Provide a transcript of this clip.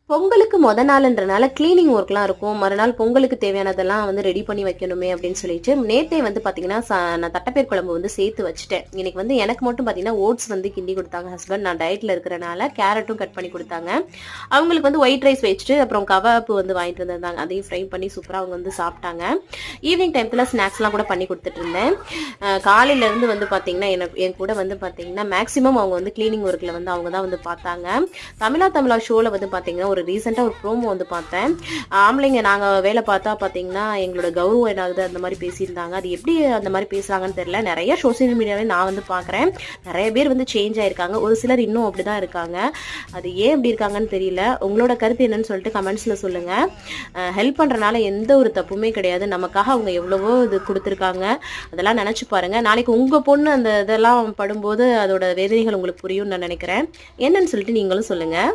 பொங்கலுக்கு நாள்ன்றனால கிளீனிங் ஒர்க்லாம் இருக்கும். மறுநாள் பொங்கலுக்கு தேவையானதெல்லாம் வந்து ரெடி பண்ணி வைக்கணுமே அப்படின்னு சொல்லிட்டு, நேத்தே வந்து பார்த்தீங்கன்னா, நான் தட்டப்பயிர் குழம்பு வந்து சேர்த்து வச்சுட்டேன். இன்னைக்கு வந்து எனக்கு மட்டும் பார்த்தீங்கன்னா, ஓட்ஸ் வந்து கிண்டி குடுத்தாங்க ஹஸ்பண்ட். நான் டயட்ல இருக்கிறனால கேரட்டும் கட் பண்ணி குடுத்தாங்க. அவங்களுக்கு வந்து ஒயிட் ரைஸ் வச்சுட்டு, அப்புறம் கவாப்பு வந்து வாங்கிட்டு வந்திருந்தாங்க. அதையும் ஃப்ரை பண்ணி சூப்பரா அவங்க வந்து சாப்பிட்டாங்க. ஈவினிங் டைம்ல ஸ்நாக்ஸ்லாம் கூட பண்ணி குடுத்துட்டு இருந்தேன். காலையிலேருந்து வந்து பார்த்தீங்கன்னா, என் கூட வந்து பார்த்தீங்கன்னா, மேக்ஸிமம் அவங்க வந்து கிளீனிங் ஒர்க்ல வந்து அவங்க தான் வந்து பார்த்தாங்க. தமிழா ஷோல வந்து பார்த்தீங்கன்னா, ரீசெண்டாக ஒரு ப்ரோமோ வந்து பார்த்தேன். ஆம்பளைங்க நாங்கள் வேலை பார்த்தா பார்த்தீங்கன்னா எங்களோட கௌரவம் என்னாகுது அந்த மாதிரி பேசியிருந்தாங்க. அது எப்படி அந்த மாதிரி பேசுகிறாங்கன்னு தெரியல. நிறைய சோசியல் மீடியாவே நான் வந்து பார்க்குறேன். நிறைய பேர் வந்து சேஞ்ச் ஆயிருக்காங்க. ஒரு சிலர் இன்னும் அப்படி தான் இருக்காங்க. அது ஏன் அப்படி இருக்காங்கன்னு தெரியல. உங்களோட கருத்து என்னன்னு சொல்லிட்டு கமெண்ட்ஸில் சொல்லுங்கள். ஹெல்ப் பண்ணுறனால எந்த ஒரு தப்புமே கிடையாது. நமக்காக அவங்க எவ்வளவோ இது கொடுத்துருக்காங்க. அதெல்லாம் நினச்சி பாருங்கள். நாளைக்கு உங்கள் பொண்ணு அந்த இதெல்லாம் படும்போது அதோட வேதனைகள் உங்களுக்கு புரியும்னு நான் நினைக்கிறேன். என்னன்னு சொல்லிட்டு நீங்களும் சொல்லுங்கள்.